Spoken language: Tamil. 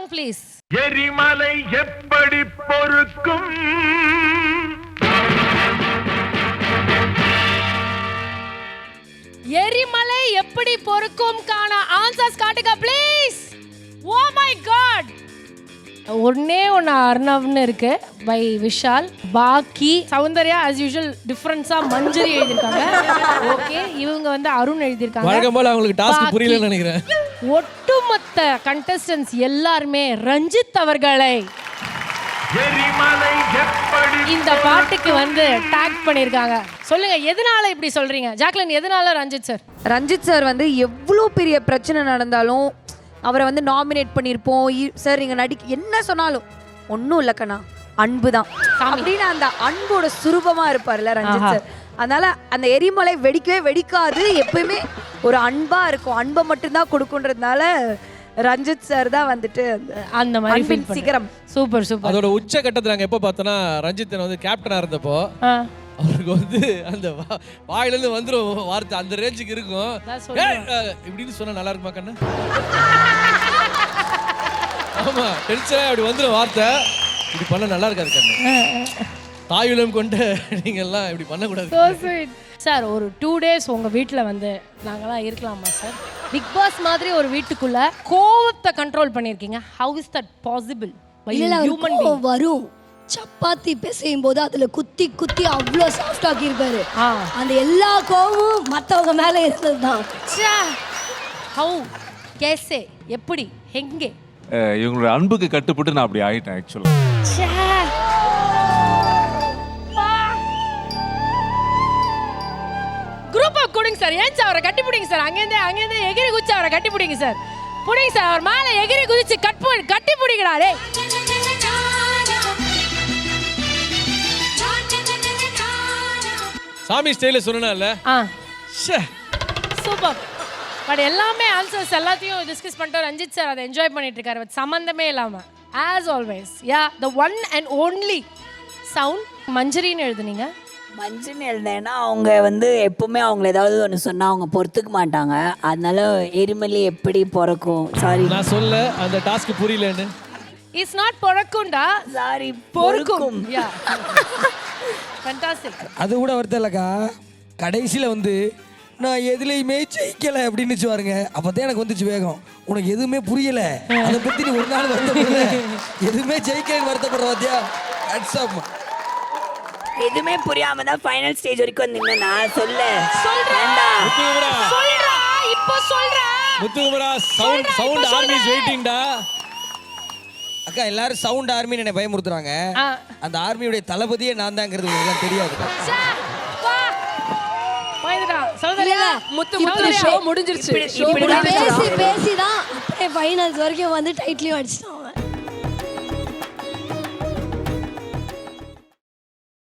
Song please. எரிமலை எப்படி பொறுக்கும்? எரிமலை எப்படி பொறுக்கும் காண ஆன்சர்ஸ் காட்டுங்க ப்ளீஸ். Oh my God. ஒண்ணே ஒன்று அர்ணவ்னு இருக்கு பை விஷால். பாக்கி சௌந்தர்யா ஆஸ் யூஷுவல் டிஃபரன்ஸா மஞ்சரி எழுதியிருக்காங்க. ஓகே, இவங்க வந்து அருண் எழுதியிருக்காங்க. வழக்கம் போல அவங்களுக்கு டாஸ்க் புரியலன்னு நினைக்கிறேன். ஒட்டுமொத்த கண்டஸ்டன்ஸ் எல்லாருமே ரஞ்சித் அவர்களை இந்த பாட்டுக்கு வந்து டாக் பண்ணிருக்காங்க. சொல்லுங்க, எதனால இப்படி சொல்றீங்க? ஜாக்லின், எதனால ரஞ்சித் சார்? ரஞ்சித் சார் வந்து எவ்வளோ பெரிய பிரச்சனை நடந்தாலும் அவரை வந்து நாமினேட் பண்ணியிருப்போம். சார் நீங்கள் என்ன சொன்னாலும் ஒன்றும் இல்லைக்கண்ணா, அன்பு தான் அப்படின்னு அந்த அன்போட சுரூபமாக இருப்பார்ல ரஞ்சித் சார். அதனால அந்த எரிமலை வெடிக்கவே வெடிக்காது, எப்பயுமே ஒரு அன்பாக இருக்கும், அன்பை மட்டும்தான் கொடுக்குன்றதுனால ரஞ்சித் சார் தான் வந்துட்டு அந்த மாதிரி சீக்கிரம். Super super. அதோட உச்ச கட்டத்தில் நாங்கள் எப்போ பார்த்தோன்னா, ரஞ்சித் வந்து கேப்டனாக இருந்தப்போ அவருக்கு வந்து அந்த வாயிலேருந்து வந்துடும் வார்த்தை, அந்த ரேஞ்சுக்கு இருக்கும். இப்படின்னு சொன்னா நல்லா இருக்குமா கண்ணு? ஆமா, டென்ஷனாக அப்படி வந்துடும் வார்த்தை. இப்படி பண்ண நல்லா இருக்காது கண்ணு. தாயுலம் கொண்டு நீங்க எல்லாம் இப்படி பண்ணக்கூடாது சார். ஒரு 2 days உங்க வீட்டில் வந்து நாங்களாம் இருக்கலாமா சார்? பிக் பாஸ் மாதிரி ஒரு வீட்டுக்குள்ள கோவத்தை கண்ட்ரோல் பண்ணியிருக்கீங்க. How is that possible? வரும் சப்பாத்தி பிசையும் போது அதுல குத்தி குத்தி அவ்வளோ சாஃப்ட் ஆக்கியிருப்பாரு. அந்த எல்லா கோவமும் மற்றவங்க மேலே இருந்தது தான். ஹவு கேசே எப்படி எங்கே? இவங்களோட அன்புக்கு கட்டுப்பட்டு நான் அப்படி ஆயிட்டேன் ஆக்சுவலா. குரூப் ஆஃப் கொடுங்க சார். ஏன் சார் அவரை கட்டி பிடிங்க சார். அங்கேருந்து எகிரி குதிச்சு அவரை கட்டி பிடிங்க சார். பிடிங்க சார், அவர் மேலே எகிரி குதிச்சு கட்டி பிடிக்கடா. டே சாமி ஸ்டைல சொன்னல. சூப்பர். பட் எல்லாமே ஆன்சர்ஸ் எல்லாத்தையும் டிஸ்கஸ் பண்ணிட்டு ரஞ்சித் சார் அதை என்ஜாய் பண்ணிட்டு இருக்காரு. சம்பந்தமே இல்லாம as always. Yeah, the one and only sound. மஞ்சரின்னு எழுதுனீங்க. மஞ்சள் எழுதேன்னா அவங்க வந்து எப்பவுமே அவங்கள ஏதாவது ஒன்று சொன்னால் அவங்க பொறுத்துக்க மாட்டாங்க. அதனால எரிமலை எப்படி பிறக்கும்? சாரி, நான் சொல்ல அந்த டாஸ்க் புரியலன்னு. இட்ஸ் நாட் பொறக்கும்டா, சாரி, பொறுக்கும். Yeah, fantastic. அது கூட வருது இல்லக்கா, கடைசியில் வந்து நான் எதுலையுமே ஜெயிக்கலை அப்படின்னு சொல்லுவாருங்க. அப்போ தான் எனக்கு வந்துச்சு வேகம். உனக்கு எதுவுமே புரியல, அதை பற்றி நீ ஒரு நாள் வருத்தப்படுற, எதுவுமே ஜெயிக்கலன்னு வருத்தப்படுற பாத்தியா? எதுவுமே புரியாம தான் ஃபைனல் ஸ்டேஜ் வரைக்கும் நின்னா சொல்றேன். முத்துகுமரா, சவுண்ட் ஆர்மி இஸ் வெயிட்டிங்டா. அக்கா, எல்லாரும் சவுண்ட் ஆர்மின்னு என்னை பயமுறுத்துறாங்க. அந்த ஆர்மியுடைய தளபதியே நான் தாங்கிறது உங்களுக்கு தெரியாது. பேசி தான் அப்படியே ஃபைனல்ஸ் வரைக்கும் வந்து டைட்டிலையும் அடிச்சிட்டான்.